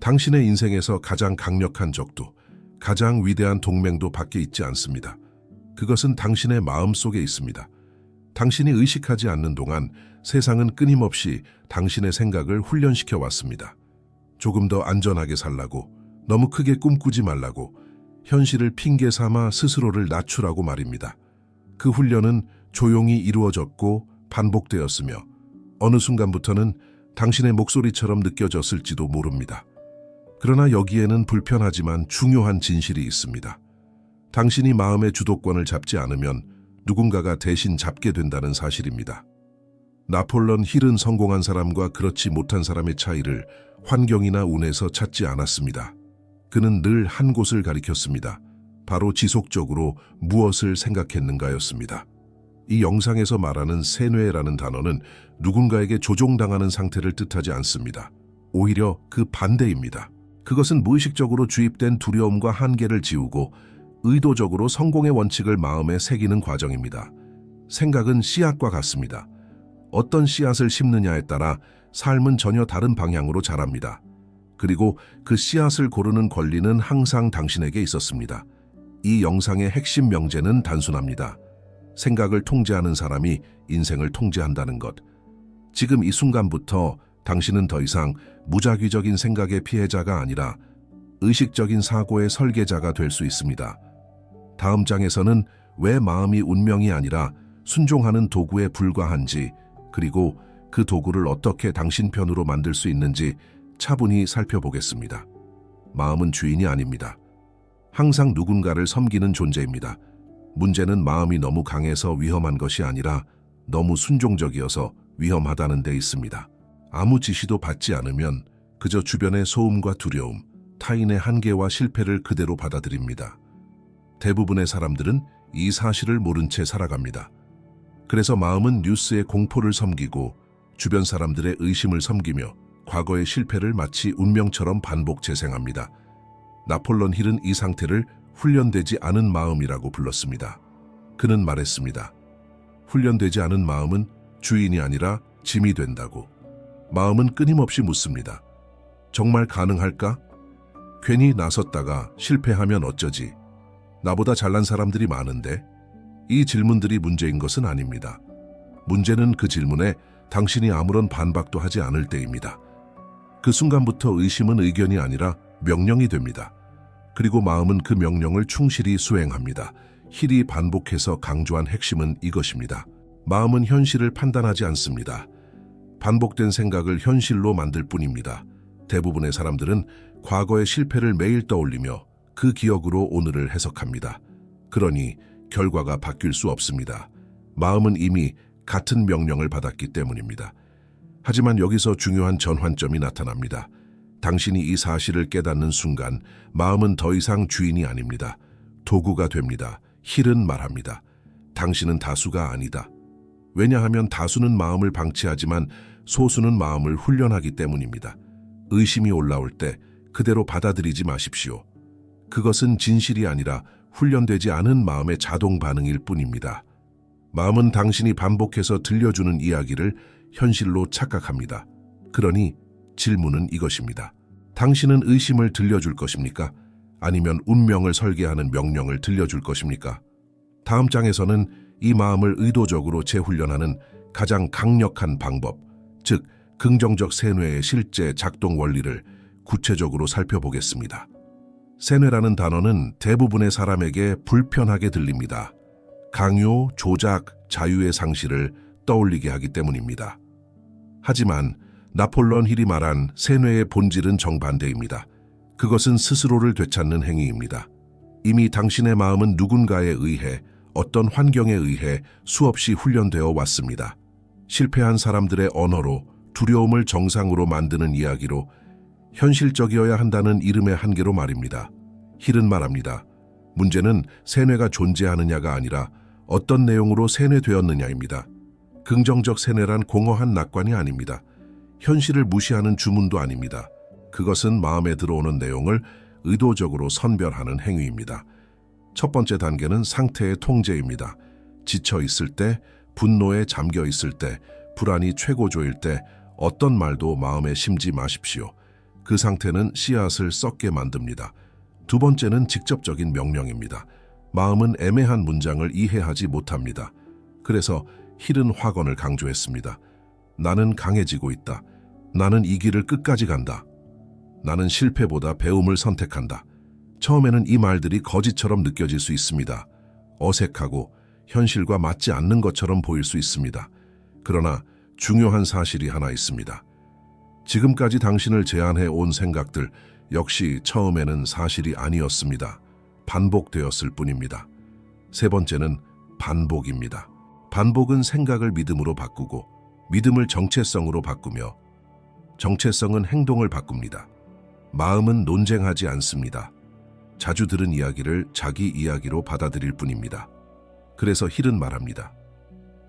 당신의 인생에서 가장 강력한 적도, 가장 위대한 동맹도 밖에 있지 않습니다. 그것은 당신의 마음 속에 있습니다. 당신이 의식하지 않는 동안 세상은 끊임없이 당신의 생각을 훈련시켜 왔습니다. 조금 더 안전하게 살라고, 너무 크게 꿈꾸지 말라고, 현실을 핑계 삼아 스스로를 낮추라고 말입니다. 그 훈련은 조용히 이루어졌고 반복되었으며 어느 순간부터는 당신의 목소리처럼 느껴졌을지도 모릅니다. 그러나 여기에는 불편하지만 중요한 진실이 있습니다. 당신이 마음의 주도권을 잡지 않으면 누군가가 대신 잡게 된다는 사실입니다. 나폴레옹 힐은 성공한 사람과 그렇지 못한 사람의 차이를 환경이나 운에서 찾지 않았습니다. 그는 늘 한 곳을 가리켰습니다. 바로 지속적으로 무엇을 생각했는가였습니다. 이 영상에서 말하는 세뇌라는 단어는 누군가에게 조종당하는 상태를 뜻하지 않습니다. 오히려 그 반대입니다. 그것은 무의식적으로 주입된 두려움과 한계를 지우고 의도적으로 성공의 원칙을 마음에 새기는 과정입니다. 생각은 씨앗과 같습니다. 어떤 씨앗을 심느냐에 따라 삶은 전혀 다른 방향으로 자랍니다. 그리고 그 씨앗을 고르는 권리는 항상 당신에게 있었습니다. 이 영상의 핵심 명제는 단순합니다. 생각을 통제하는 사람이 인생을 통제한다는 것. 지금 이 순간부터 당신은 더 이상 무작위적인 생각의 피해자가 아니라 의식적인 사고의 설계자가 될 수 있습니다. 다음 장에서는 왜 마음이 운명이 아니라 순종하는 도구에 불과한지, 그리고 그 도구를 어떻게 당신 편으로 만들 수 있는지 차분히 살펴보겠습니다. 마음은 주인이 아닙니다. 항상 누군가를 섬기는 존재입니다. 문제는 마음이 너무 강해서 위험한 것이 아니라 너무 순종적이어서 위험하다는 데 있습니다. 아무 지시도 받지 않으면 그저 주변의 소음과 두려움, 타인의 한계와 실패를 그대로 받아들입니다. 대부분의 사람들은 이 사실을 모른 채 살아갑니다. 그래서 마음은 뉴스의 공포를 섬기고 주변 사람들의 의심을 섬기며 과거의 실패를 마치 운명처럼 반복 재생합니다. 나폴레옹 힐은 이 상태를 훈련되지 않은 마음이라고 불렀습니다. 그는 말했습니다. 훈련되지 않은 마음은 주인이 아니라 짐이 된다고. 마음은 끊임없이 묻습니다. 정말 가능할까? 괜히 나섰다가 실패하면 어쩌지? 나보다 잘난 사람들이 많은데? 이 질문들이 문제인 것은 아닙니다. 문제는 그 질문에 당신이 아무런 반박도 하지 않을 때입니다. 그 순간부터 의심은 의견이 아니라 명령이 됩니다. 그리고 마음은 그 명령을 충실히 수행합니다. 힐이 반복해서 강조한 핵심은 이것입니다. 마음은 현실을 판단하지 않습니다. 반복된 생각을 현실로 만들 뿐입니다. 대부분의 사람들은 과거의 실패를 매일 떠올리며 그 기억으로 오늘을 해석합니다. 그러니 결과가 바뀔 수 없습니다. 마음은 이미 같은 명령을 받았기 때문입니다. 하지만 여기서 중요한 전환점이 나타납니다. 당신이 이 사실을 깨닫는 순간 마음은 더 이상 주인이 아닙니다. 도구가 됩니다. 힐은 말합니다. 당신은 다수가 아니다. 왜냐하면 다수는 마음을 방치하지만 소수는 마음을 훈련하기 때문입니다. 의심이 올라올 때 그대로 받아들이지 마십시오. 그것은 진실이 아니라 훈련되지 않은 마음의 자동 반응일 뿐입니다. 마음은 당신이 반복해서 들려주는 이야기를 현실로 착각합니다. 그러니 질문은 이것입니다. 당신은 의심을 들려줄 것입니까? 아니면 운명을 설계하는 명령을 들려줄 것입니까? 다음 장에서는 이 마음을 의도적으로 재훈련하는 가장 강력한 방법, 즉 긍정적 세뇌의 실제 작동 원리를 구체적으로 살펴보겠습니다. 세뇌라는 단어는 대부분의 사람에게 불편하게 들립니다. 강요, 조작, 자유의 상실을 떠올리게 하기 때문입니다. 하지만 나폴레옹 힐이 말한 세뇌의 본질은 정반대입니다. 그것은 스스로를 되찾는 행위입니다. 이미 당신의 마음은 누군가에 의해, 어떤 환경에 의해 수없이 훈련되어 왔습니다. 실패한 사람들의 언어로, 두려움을 정상으로 만드는 이야기로, 현실적이어야 한다는 이름의 한계로 말입니다. 힐은 말합니다. 문제는 세뇌가 존재하느냐가 아니라 어떤 내용으로 세뇌되었느냐입니다. 긍정적 세뇌란 공허한 낙관이 아닙니다. 현실을 무시하는 주문도 아닙니다. 그것은 마음에 들어오는 내용을 의도적으로 선별하는 행위입니다. 첫 번째 단계는 상태의 통제입니다. 지쳐 있을 때, 분노에 잠겨 있을 때, 불안이 최고조일 때 어떤 말도 마음에 심지 마십시오. 그 상태는 씨앗을 썩게 만듭니다. 두 번째는 직접적인 명령입니다. 마음은 애매한 문장을 이해하지 못합니다. 그래서 힐은 확언을 강조했습니다. 나는 강해지고 있다. 나는 이 길을 끝까지 간다. 나는 실패보다 배움을 선택한다. 처음에는 이 말들이 거짓처럼 느껴질 수 있습니다. 어색하고 현실과 맞지 않는 것처럼 보일 수 있습니다. 그러나 중요한 사실이 하나 있습니다. 지금까지 당신을 제한해 온 생각들 역시 처음에는 사실이 아니었습니다. 반복되었을 뿐입니다. 세 번째는 반복입니다. 반복은 생각을 믿음으로 바꾸고 믿음을 정체성으로 바꾸며 정체성은 행동을 바꿉니다. 마음은 논쟁하지 않습니다. 자주 들은 이야기를 자기 이야기로 받아들일 뿐입니다. 그래서 힐은 말합니다.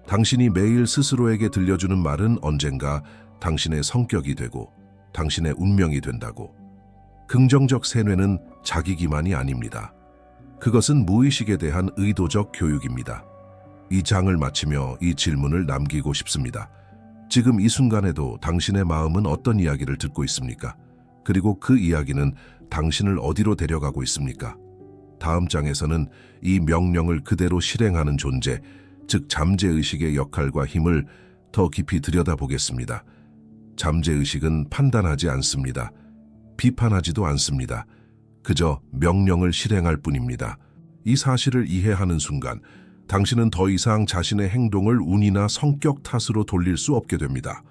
당신이 매일 스스로에게 들려주는 말은 언젠가 당신의 성격이 되고 당신의 운명이 된다고. 긍정적 세뇌는 자기 기만이 아닙니다. 그것은 무의식에 대한 의도적 교육입니다. 이 장을 마치며 이 질문을 남기고 싶습니다. 지금 이 순간에도 당신의 마음은 어떤 이야기를 듣고 있습니까? 그리고 그 이야기는 당신을 어디로 데려가고 있습니까? 다음 장에서는 이 명령을 그대로 실행하는 존재, 즉 잠재의식의 역할과 힘을 더 깊이 들여다보겠습니다. 잠재의식은 판단하지 않습니다. 비판하지도 않습니다. 그저 명령을 실행할 뿐입니다. 이 사실을 이해하는 순간 당신은 더 이상 자신의 행동을 운이나 성격 탓으로 돌릴 수 없게 됩니다.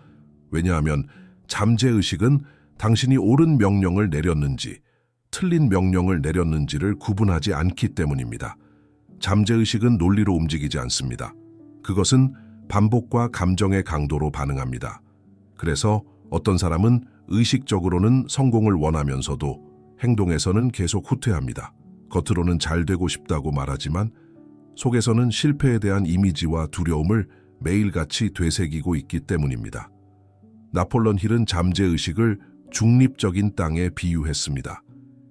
왜냐하면 잠재의식은 당신이 옳은 명령을 내렸는지 틀린 명령을 내렸는지를 구분하지 않기 때문입니다. 잠재의식은 논리로 움직이지 않습니다. 그것은 반복과 감정의 강도로 반응합니다. 그래서 어떤 사람은 의식적으로는 성공을 원하면서도 행동에서는 계속 후퇴합니다. 겉으로는 잘 되고 싶다고 말하지만 속에서는 실패에 대한 이미지와 두려움을 매일같이 되새기고 있기 때문입니다. 나폴레옹 힐은 잠재의식을 중립적인 땅에 비유했습니다.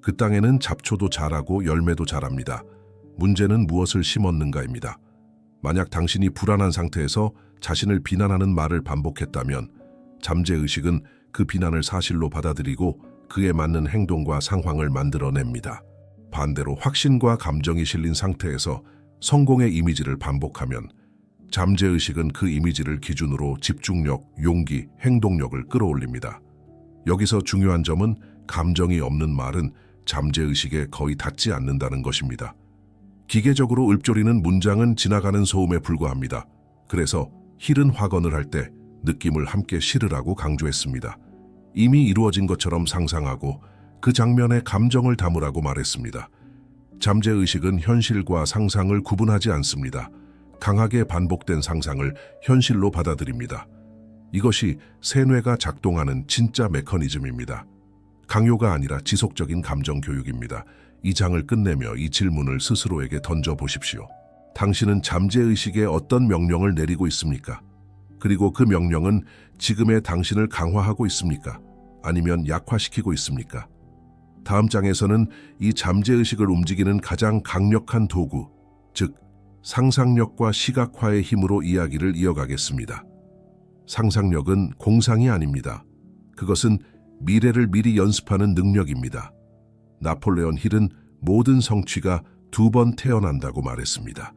그 땅에는 잡초도 자라고 열매도 자랍니다. 문제는 무엇을 심었는가입니다. 만약 당신이 불안한 상태에서 자신을 비난하는 말을 반복했다면 잠재의식은 그 비난을 사실로 받아들이고 그에 맞는 행동과 상황을 만들어냅니다. 반대로 확신과 감정이 실린 상태에서 성공의 이미지를 반복하면 잠재의식은 그 이미지를 기준으로 집중력, 용기, 행동력을 끌어올립니다. 여기서 중요한 점은 감정이 없는 말은 잠재의식에 거의 닿지 않는다는 것입니다. 기계적으로 읊조리는 문장은 지나가는 소음에 불과합니다. 그래서 힐은 확언을 할 때 느낌을 함께 실으라고 강조했습니다. 이미 이루어진 것처럼 상상하고 그 장면에 감정을 담으라고 말했습니다. 잠재의식은 현실과 상상을 구분하지 않습니다. 강하게 반복된 상상을 현실로 받아들입니다. 이것이 세뇌가 작동하는 진짜 메커니즘입니다. 강요가 아니라 지속적인 감정 교육입니다. 이 장을 끝내며 이 질문을 스스로에게 던져보십시오. 당신은 잠재의식에 어떤 명령을 내리고 있습니까? 그리고 그 명령은 지금의 당신을 강화하고 있습니까? 아니면 약화시키고 있습니까? 다음 장에서는 이 잠재의식을 움직이는 가장 강력한 도구, 즉 상상력과 시각화의 힘으로 이야기를 이어가겠습니다. 상상력은 공상이 아닙니다. 그것은 미래를 미리 연습하는 능력입니다. 나폴레옹 힐은 모든 성취가 2번 태어난다고 말했습니다.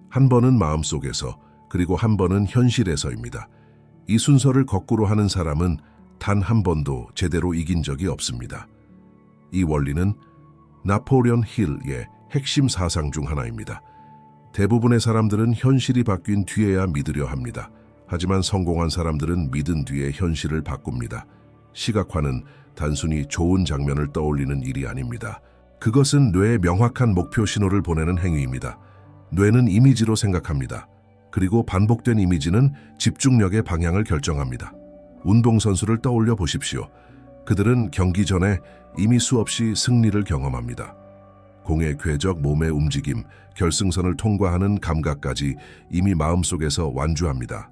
한 번은 마음속에서, 그리고 한 번은 현실에서입니다. 이 순서를 거꾸로 하는 사람은 단 한 번도 제대로 이긴 적이 없습니다. 이 원리는 나폴레옹 힐의 핵심 사상 중 하나입니다. 대부분의 사람들은 현실이 바뀐 뒤에야 믿으려 합니다. 하지만 성공한 사람들은 믿은 뒤에 현실을 바꿉니다. 시각화는 단순히 좋은 장면을 떠올리는 일이 아닙니다. 그것은 뇌에 명확한 목표 신호를 보내는 행위입니다. 뇌는 이미지로 생각합니다. 그리고 반복된 이미지는 집중력의 방향을 결정합니다. 운동선수를 떠올려 보십시오. 그들은 경기 전에 이미 수없이 승리를 경험합니다. 공의 궤적, 몸의 움직임, 결승선을 통과하는 감각까지 이미 마음속에서 완주합니다.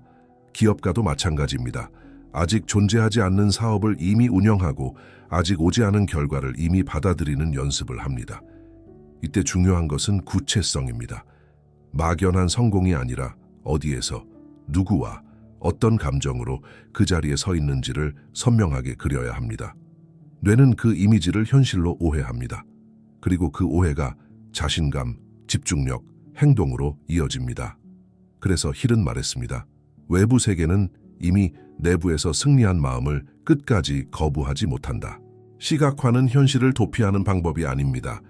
기업가도 마찬가지입니다. 아직 존재하지 않는 사업을 이미 운영하고 아직 오지 않은 결과를 이미 받아들이는 연습을 합니다. 이때 중요한 것은 구체성입니다. 막연한 성공이 아니라 어디에서, 누구와, 어떤 감정으로 그 자리에 서 있는지를 선명하게 그려야 합니다. 뇌는 그 이미지를 현실로 오해합니다. 그리고 그 오해가 자신감, 집중력, 행동으로 이어집니다. 그래서 힐은 말했습니다. 외부 세계는 이미 내부에서 승리한 마음을 끝까지 거부하지 못한다. 시각화는 현실을 도피하는 방법이 아닙니다.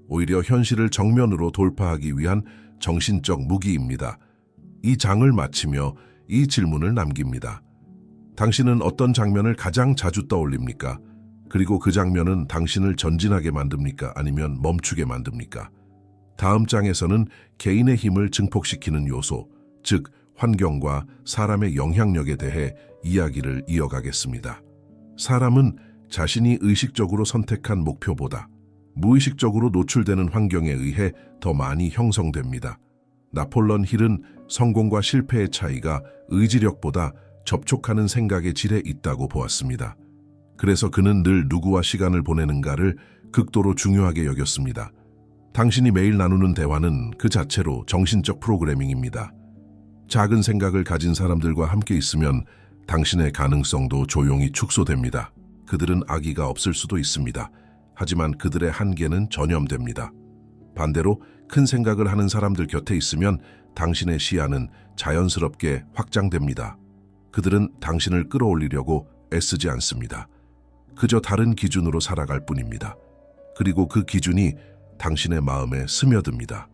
오히려 현실을 정면으로 돌파하기 위한 정신적 무기입니다. 이 장을 마치며 이 질문을 남깁니다. 당신은 어떤 장면을 가장 자주 떠올립니까? 그리고 그 장면은 당신을 전진하게 만듭니까? 아니면 멈추게 만듭니까? 다음 장에서는 개인의 힘을 증폭시키는 요소, 즉 환경과 사람의 영향력에 대해 이야기를 이어가겠습니다. 사람은 자신이 의식적으로 선택한 목표보다 무의식적으로 노출되는 환경에 의해 더 많이 형성됩니다. 나폴레옹 힐은 성공과 실패의 차이가 의지력보다 접촉하는 생각의 질에 있다고 보았습니다. 그래서 그는 늘 누구와 시간을 보내는가를 극도로 중요하게 여겼습니다. 당신이 매일 나누는 대화는 그 자체로 정신적 프로그래밍입니다. 작은 생각을 가진 사람들과 함께 있으면 당신의 가능성도 조용히 축소됩니다. 그들은 악의가 없을 수도 있습니다. 하지만 그들의 한계는 전염됩니다. 반대로 큰 생각을 하는 사람들 곁에 있으면 당신의 시야는 자연스럽게 확장됩니다. 그들은 당신을 끌어올리려고 애쓰지 않습니다. 그저 다른 기준으로 살아갈 뿐입니다. 그리고 그 기준이 당신의 마음에 스며듭니다.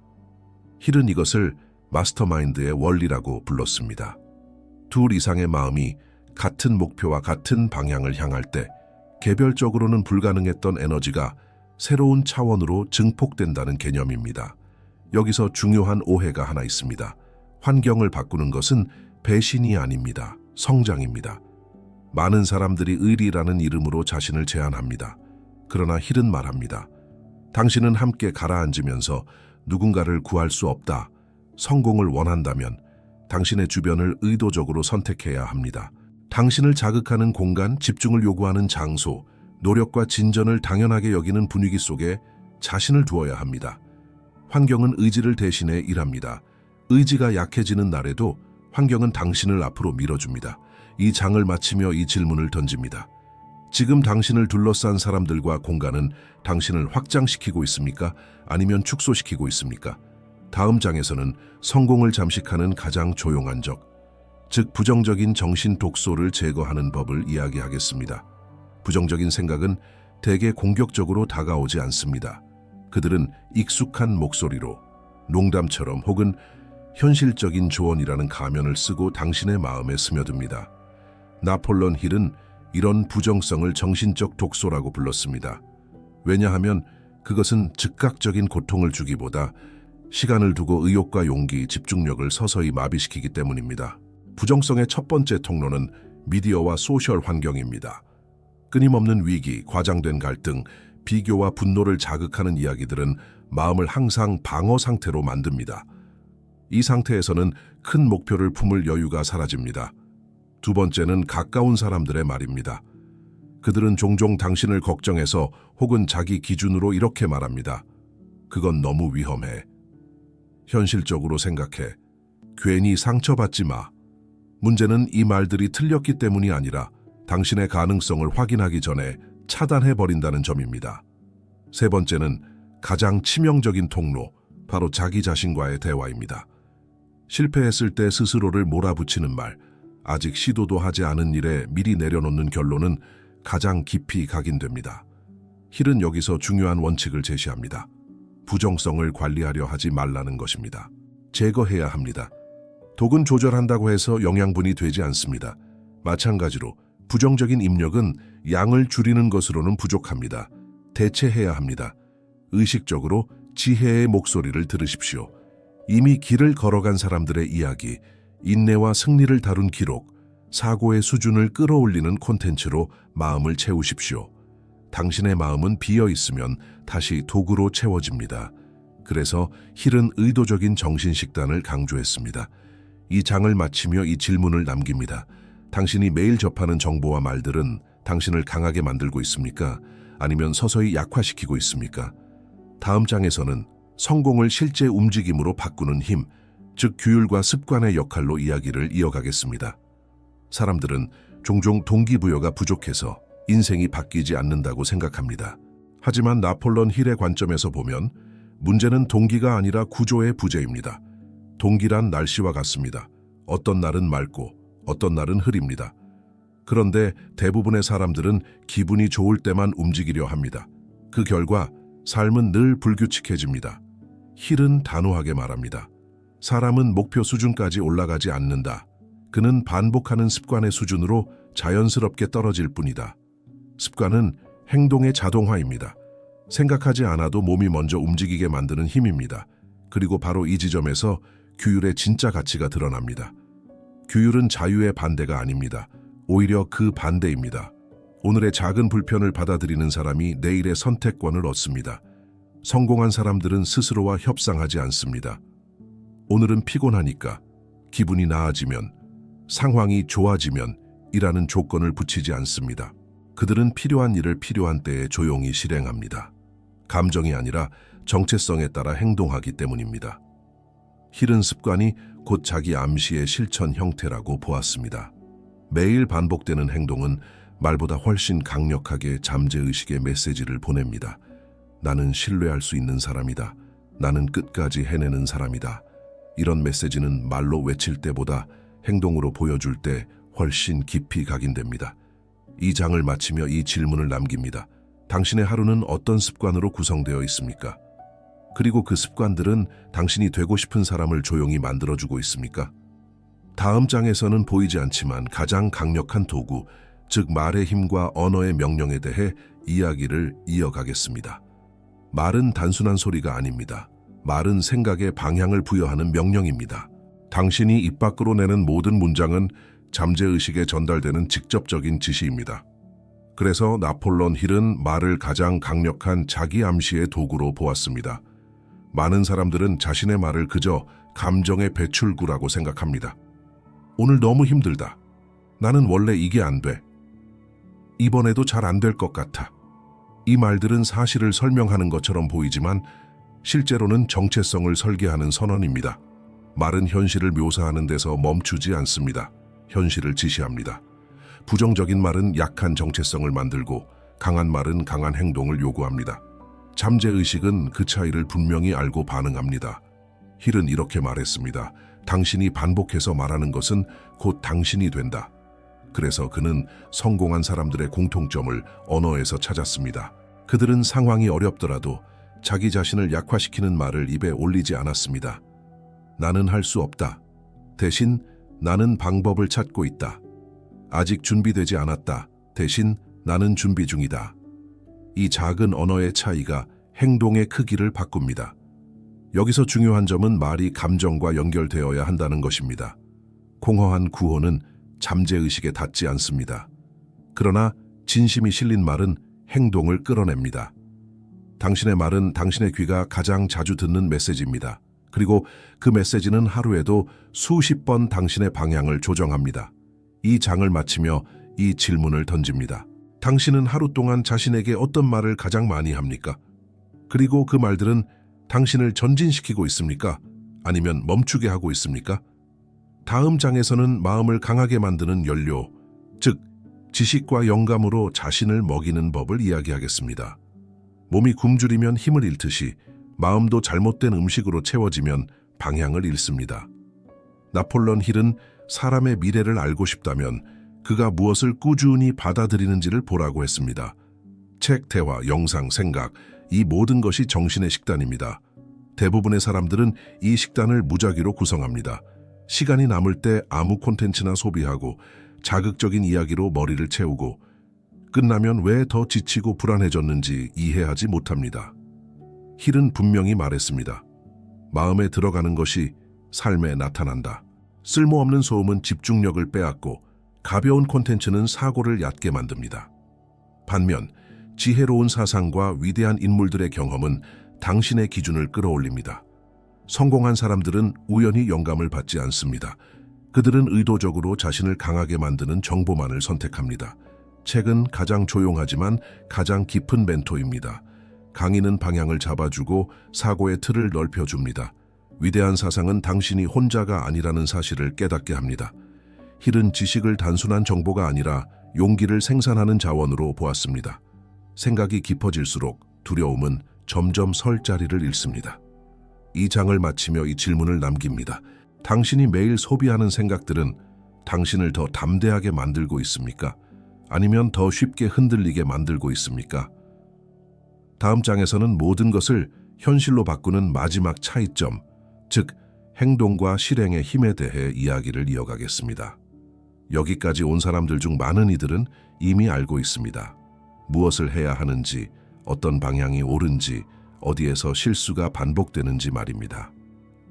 힐은 이것을 마스터마인드의 원리라고 불렀습니다. 둘 이상의 마음이 같은 목표와 같은 방향을 향할 때 개별적으로는 불가능했던 에너지가 새로운 차원으로 증폭된다는 개념입니다. 여기서 중요한 오해가 하나 있습니다. 환경을 바꾸는 것은 배신이 아닙니다. 성장입니다. 많은 사람들이 의리라는 이름으로 자신을 제한합니다. 그러나 힐은 말합니다. 당신은 함께 가라앉으면서 누군가를 구할 수 없다. 성공을 원한다면 당신의 주변을 의도적으로 선택해야 합니다. 당신을 자극하는 공간, 집중을 요구하는 장소, 노력과 진전을 당연하게 여기는 분위기 속에 자신을 두어야 합니다. 환경은 의지를 대신해 일합니다. 의지가 약해지는 날에도 환경은 당신을 앞으로 밀어줍니다. 이 장을 마치며 이 질문을 던집니다. 지금 당신을 둘러싼 사람들과 공간은 당신을 확장시키고 있습니까? 아니면 축소시키고 있습니까? 다음 장에서는 성공을 잠식하는 가장 조용한 적, 즉 부정적인 정신 독소를 제거하는 법을 이야기하겠습니다. 부정적인 생각은 대개 공격적으로 다가오지 않습니다. 그들은 익숙한 목소리로 농담처럼 혹은 현실적인 조언이라는 가면을 쓰고 당신의 마음에 스며듭니다. 나폴레옹 힐은 이런 부정성을 정신적 독소라고 불렀습니다. 왜냐하면 그것은 즉각적인 고통을 주기보다 시간을 두고 의욕과 용기, 집중력을 서서히 마비시키기 때문입니다. 부정성의 첫 번째 통로는 미디어와 소셜 환경입니다. 끊임없는 위기, 과장된 갈등, 비교와 분노를 자극하는 이야기들은 마음을 항상 방어 상태로 만듭니다. 이 상태에서는 큰 목표를 품을 여유가 사라집니다. 두 번째는 가까운 사람들의 말입니다. 그들은 종종 당신을 걱정해서 혹은 자기 기준으로 이렇게 말합니다. 그건 너무 위험해. 현실적으로 생각해. 괜히 상처받지 마. 문제는 이 말들이 틀렸기 때문이 아니라 당신의 가능성을 확인하기 전에 차단해버린다는 점입니다. 세 번째는 가장 치명적인 통로, 바로 자기 자신과의 대화입니다. 실패했을 때 스스로를 몰아붙이는 말, 아직 시도도 하지 않은 일에 미리 내려놓는 결론은 가장 깊이 각인됩니다. 힐은 여기서 중요한 원칙을 제시합니다. 부정성을 관리하려 하지 말라는 것입니다. 제거해야 합니다. 독은 조절한다고 해서 영양분이 되지 않습니다. 마찬가지로 부정적인 입력은 양을 줄이는 것으로는 부족합니다. 대체해야 합니다. 의식적으로 지혜의 목소리를 들으십시오. 이미 길을 걸어간 사람들의 이야기, 인내와 승리를 다룬 기록, 사고의 수준을 끌어올리는 콘텐츠로 마음을 채우십시오. 당신의 마음은 비어 있으면 다시 도구로 채워집니다. 그래서 힐은 의도적인 정신식단을 강조했습니다. 이 장을 마치며 이 질문을 남깁니다. 당신이 매일 접하는 정보와 말들은 당신을 강하게 만들고 있습니까? 아니면 서서히 약화시키고 있습니까? 다음 장에서는 성공을 실제 움직임으로 바꾸는 힘, 즉 규율과 습관의 역할로 이야기를 이어가겠습니다. 사람들은 종종 동기부여가 부족해서 인생이 바뀌지 않는다고 생각합니다. 하지만 나폴론 힐의 관점에서 보면 문제는 동기가 아니라 구조의 부재입니다. 동기란 날씨와 같습니다. 어떤 날은 맑고 어떤 날은 흐립니다. 그런데 대부분의 사람들은 기분이 좋을 때만 움직이려 합니다. 그 결과 삶은 늘 불규칙해집니다. 힐은 단호하게 말합니다. 사람은 목표 수준까지 올라가지 않는다. 그는 반복하는 습관의 수준으로 자연스럽게 떨어질 뿐이다. 습관은 행동의 자동화입니다. 생각하지 않아도 몸이 먼저 움직이게 만드는 힘입니다. 그리고 바로 이 지점에서 규율의 진짜 가치가 드러납니다. 규율은 자유의 반대가 아닙니다. 오히려 그 반대입니다. 오늘의 작은 불편을 받아들이는 사람이 내일의 선택권을 얻습니다. 성공한 사람들은 스스로와 협상하지 않습니다. 오늘은 피곤하니까, 기분이 나아지면, 상황이 좋아지면 이라는 조건을 붙이지 않습니다. 그들은 필요한 일을 필요한 때에 조용히 실행합니다. 감정이 아니라 정체성에 따라 행동하기 때문입니다. 힐은 습관이 곧 자기 암시의 실천 형태라고 보았습니다. 매일 반복되는 행동은 말보다 훨씬 강력하게 잠재의식의 메시지를 보냅니다. 나는 신뢰할 수 있는 사람이다. 나는 끝까지 해내는 사람이다. 이런 메시지는 말로 외칠 때보다 행동으로 보여줄 때 훨씬 깊이 각인됩니다. 이 장을 마치며 이 질문을 남깁니다. 당신의 하루는 어떤 습관으로 구성되어 있습니까? 그리고 그 습관들은 당신이 되고 싶은 사람을 조용히 만들어주고 있습니까? 다음 장에서는 보이지 않지만 가장 강력한 도구, 즉 말의 힘과 언어의 명령에 대해 이야기를 이어가겠습니다. 말은 단순한 소리가 아닙니다. 말은 생각에 방향을 부여하는 명령입니다. 당신이 입 밖으로 내는 모든 문장은 잠재의식에 전달되는 직접적인 지시입니다. 그래서 나폴론 힐은 말을 가장 강력한 자기 암시의 도구로 보았습니다. 많은 사람들은 자신의 말을 그저 감정의 배출구라고 생각합니다. 오늘 너무 힘들다. 나는 원래 이게 안 돼. 이번에도 잘 안 될 것 같아. 이 말들은 사실을 설명하는 것처럼 보이지만 실제로는 정체성을 설계하는 선언입니다. 말은 현실을 묘사하는 데서 멈추지 않습니다. 현실을 지시합니다. 부정적인 말은 약한 정체성을 만들고 강한 말은 강한 행동을 요구합니다. 잠재의식은 그 차이를 분명히 알고 반응합니다. 힐은 이렇게 말했습니다. 당신이 반복해서 말하는 것은 곧 당신이 된다. 그래서 그는 성공한 사람들의 공통점을 언어에서 찾았습니다. 그들은 상황이 어렵더라도 자기 자신을 약화시키는 말을 입에 올리지 않았습니다. 나는 할 수 없다. 대신 나는 방법을 찾고 있다. 아직 준비되지 않았다. 대신 나는 준비 중이다. 이 작은 언어의 차이가 행동의 크기를 바꿉니다. 여기서 중요한 점은 말이 감정과 연결되어야 한다는 것입니다. 공허한 구호는 잠재의식에 닿지 않습니다. 그러나 진심이 실린 말은 행동을 끌어냅니다. 당신의 말은 당신의 귀가 가장 자주 듣는 메시지입니다. 그리고 그 메시지는 하루에도 수십 번 당신의 방향을 조정합니다. 이 장을 마치며 이 질문을 던집니다. 당신은 하루 동안 자신에게 어떤 말을 가장 많이 합니까? 그리고 그 말들은 당신을 전진시키고 있습니까? 아니면 멈추게 하고 있습니까? 다음 장에서는 마음을 강하게 만드는 연료, 즉 지식과 영감으로 자신을 먹이는 법을 이야기하겠습니다. 몸이 굶주리면 힘을 잃듯이 마음도 잘못된 음식으로 채워지면 방향을 잃습니다. 나폴론 힐은 사람의 미래를 알고 싶다면 그가 무엇을 꾸준히 받아들이는지를 보라고 했습니다. 책, 대화, 영상, 생각, 이 모든 것이 정신의 식단입니다. 대부분의 사람들은 이 식단을 무작위로 구성합니다. 시간이 남을 때 아무 콘텐츠나 소비하고 자극적인 이야기로 머리를 채우고 끝나면 왜 더 지치고 불안해졌는지 이해하지 못합니다. 힐은 분명히 말했습니다. 마음에 들어가는 것이 삶에 나타난다. 쓸모없는 소음은 집중력을 빼앗고 가벼운 콘텐츠는 사고를 얕게 만듭니다. 반면 지혜로운 사상과 위대한 인물들의 경험은 당신의 기준을 끌어올립니다. 성공한 사람들은 우연히 영감을 받지 않습니다. 그들은 의도적으로 자신을 강하게 만드는 정보만을 선택합니다. 책은 가장 조용하지만 가장 깊은 멘토입니다. 강의는 방향을 잡아주고 사고의 틀을 넓혀줍니다. 위대한 사상은 당신이 혼자가 아니라는 사실을 깨닫게 합니다. 힐은 지식을 단순한 정보가 아니라 용기를 생산하는 자원으로 보았습니다. 생각이 깊어질수록 두려움은 점점 설 자리를 잃습니다. 이 장을 마치며 이 질문을 남깁니다. 당신이 매일 소비하는 생각들은 당신을 더 담대하게 만들고 있습니까? 아니면 더 쉽게 흔들리게 만들고 있습니까? 다음 장에서는 모든 것을 현실로 바꾸는 마지막 차이점, 즉 행동과 실행의 힘에 대해 이야기를 이어가겠습니다. 여기까지 온 사람들 중 많은 이들은 이미 알고 있습니다. 무엇을 해야 하는지, 어떤 방향이 옳은지, 어디에서 실수가 반복되는지 말입니다.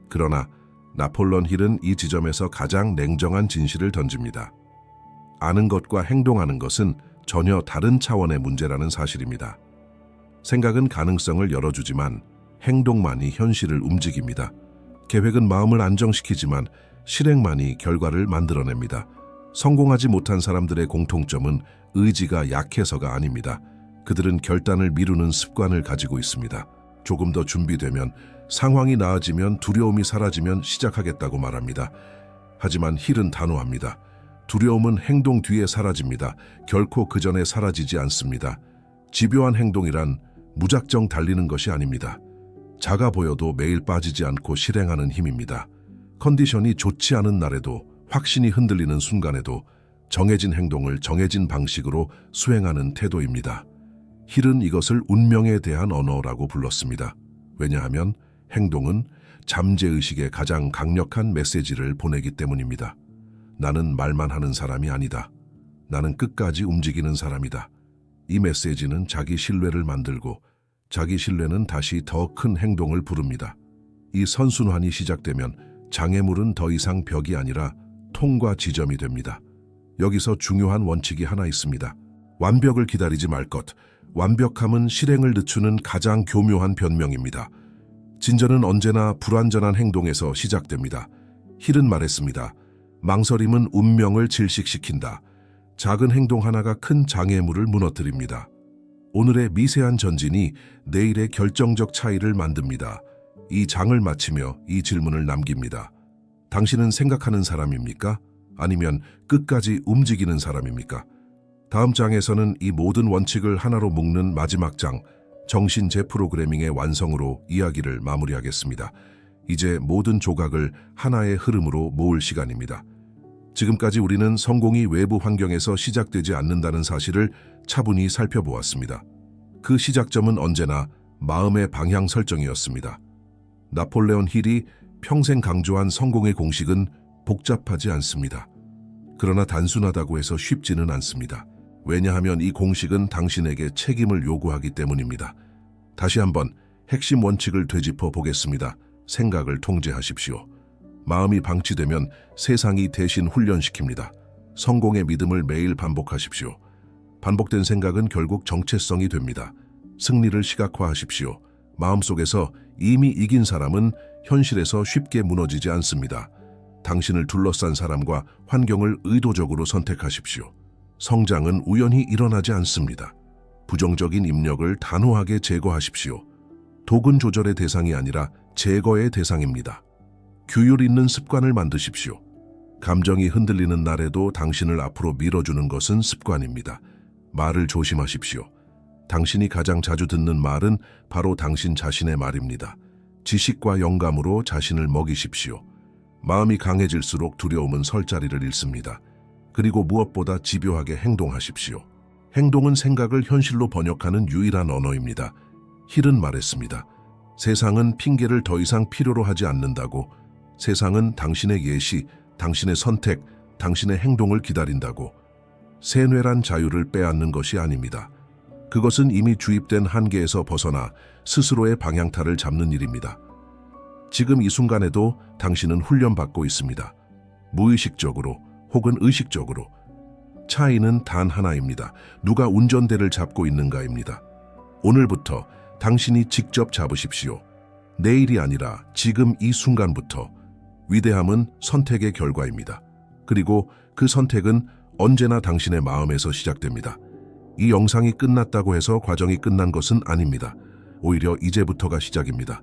그러나 나폴론 힐은 이 지점에서 가장 냉정한 진실을 던집니다. 아는 것과 행동하는 것은 전혀 다른 차원의 문제라는 사실입니다. 생각은 가능성을 열어주지만 행동만이 현실을 움직입니다. 계획은 마음을 안정시키지만 실행만이 결과를 만들어냅니다. 성공하지 못한 사람들의 공통점은 의지가 약해서가 아닙니다. 그들은 결단을 미루는 습관을 가지고 있습니다. 조금 더 준비되면, 상황이 나아지면, 두려움이 사라지면 시작하겠다고 말합니다. 하지만 힐은 단호합니다. 두려움은 행동 뒤에 사라집니다. 결코 그 전에 사라지지 않습니다. 집요한 행동이란 무작정 달리는 것이 아닙니다. 작아 보여도 매일 빠지지 않고 실행하는 힘입니다. 컨디션이 좋지 않은 날에도, 확신이 흔들리는 순간에도 정해진 행동을 정해진 방식으로 수행하는 태도입니다. 힐은 이것을 운명에 대한 언어라고 불렀습니다. 왜냐하면 행동은 잠재의식의 가장 강력한 메시지를 보내기 때문입니다. 나는 말만 하는 사람이 아니다. 나는 끝까지 움직이는 사람이다. 이 메시지는 자기 신뢰를 만들고 자기 신뢰는 다시 더 큰 행동을 부릅니다. 이 선순환이 시작되면 장애물은 더 이상 벽이 아니라 통과 지점이 됩니다. 여기서 중요한 원칙이 하나 있습니다. 완벽을 기다리지 말 것. 완벽함은 실행을 늦추는 가장 교묘한 변명입니다. 진전은 언제나 불완전한 행동에서 시작됩니다. 힐은 말했습니다. 망설임은 운명을 질식시킨다. 작은 행동 하나가 큰 장애물을 무너뜨립니다. 오늘의 미세한 전진이 내일의 결정적 차이를 만듭니다. 이 장을 마치며 이 질문을 남깁니다. 당신은 생각하는 사람입니까? 아니면 끝까지 움직이는 사람입니까? 다음 장에서는 이 모든 원칙을 하나로 묶는 마지막 장, 정신 재프로그래밍의 완성으로 이야기를 마무리하겠습니다. 이제 모든 조각을 하나의 흐름으로 모을 시간입니다. 지금까지 우리는 성공이 외부 환경에서 시작되지 않는다는 사실을 차분히 살펴보았습니다. 그 시작점은 언제나 마음의 방향 설정이었습니다. 나폴레온 힐이 평생 강조한 성공의 공식은 복잡하지 않습니다. 그러나 단순하다고 해서 쉽지는 않습니다. 왜냐하면 이 공식은 당신에게 책임을 요구하기 때문입니다. 다시 한번 핵심 원칙을 되짚어 보겠습니다. 생각을 통제하십시오. 마음이 방치되면 세상이 대신 훈련시킵니다. 성공의 믿음을 매일 반복하십시오. 반복된 생각은 결국 정체성이 됩니다. 승리를 시각화하십시오. 마음속에서 이미 이긴 사람은 현실에서 쉽게 무너지지 않습니다. 당신을 둘러싼 사람과 환경을 의도적으로 선택하십시오. 성장은 우연히 일어나지 않습니다. 부정적인 입력을 단호하게 제거하십시오. 독은 조절의 대상이 아니라 제거의 대상입니다. 규율 있는 습관을 만드십시오. 감정이 흔들리는 날에도 당신을 앞으로 밀어주는 것은 습관입니다. 말을 조심하십시오. 당신이 가장 자주 듣는 말은 바로 당신 자신의 말입니다. 지식과 영감으로 자신을 먹이십시오. 마음이 강해질수록 두려움은 설 자리를 잃습니다. 그리고 무엇보다 집요하게 행동하십시오. 행동은 생각을 현실로 번역하는 유일한 언어입니다. 힐은 말했습니다. 세상은 핑계를 더 이상 필요로 하지 않는다고. 세상은 당신의 예시, 당신의 선택, 당신의 행동을 기다린다고. 세뇌란 자유를 빼앗는 것이 아닙니다. 그것은 이미 주입된 한계에서 벗어나 스스로의 방향타를 잡는 일입니다. 지금 이 순간에도 당신은 훈련받고 있습니다. 무의식적으로 혹은 의식적으로. 차이는 단 하나입니다. 누가 운전대를 잡고 있는가입니다. 오늘부터 당신이 직접 잡으십시오. 내일이 아니라 지금 이 순간부터. 위대함은 선택의 결과입니다. 그리고 그 선택은 언제나 당신의 마음에서 시작됩니다. 이 영상이 끝났다고 해서 과정이 끝난 것은 아닙니다. 오히려 이제부터가 시작입니다.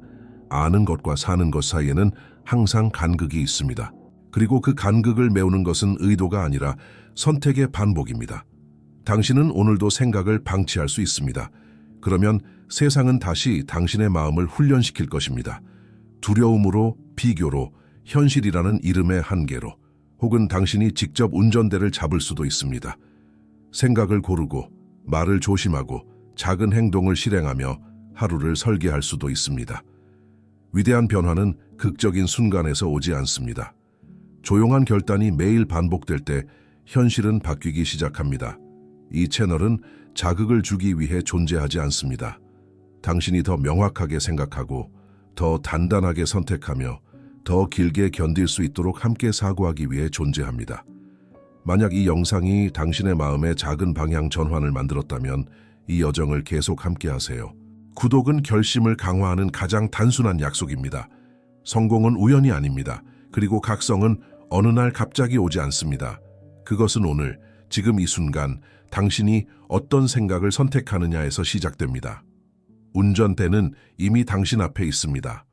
아는 것과 사는 것 사이에는 항상 간극이 있습니다. 그리고 그 간극을 메우는 것은 의도가 아니라 선택의 반복입니다. 당신은 오늘도 생각을 방치할 수 있습니다. 그러면 세상은 다시 당신의 마음을 훈련시킬 것입니다. 두려움으로, 비교로, 현실이라는 이름의 한계로, 혹은 당신이 직접 운전대를 잡을 수도 있습니다. 생각을 고르고, 말을 조심하고, 작은 행동을 실행하며 하루를 설계할 수도 있습니다. 위대한 변화는 극적인 순간에서 오지 않습니다. 조용한 결단이 매일 반복될 때 현실은 바뀌기 시작합니다. 이 채널은 자극을 주기 위해 존재하지 않습니다. 당신이 더 명확하게 생각하고 더 단단하게 선택하며 더 길게 견딜 수 있도록 함께 사고하기 위해 존재합니다. 만약 이 영상이 당신의 마음에 작은 방향 전환을 만들었다면 이 여정을 계속 함께 하세요. 구독은 결심을 강화하는 가장 단순한 약속입니다. 성공은 우연이 아닙니다. 그리고 각성은 어느 날 갑자기 오지 않습니다. 그것은 오늘, 지금 이 순간 당신이 어떤 생각을 선택하느냐에서 시작됩니다. 운전대는 이미 당신 앞에 있습니다.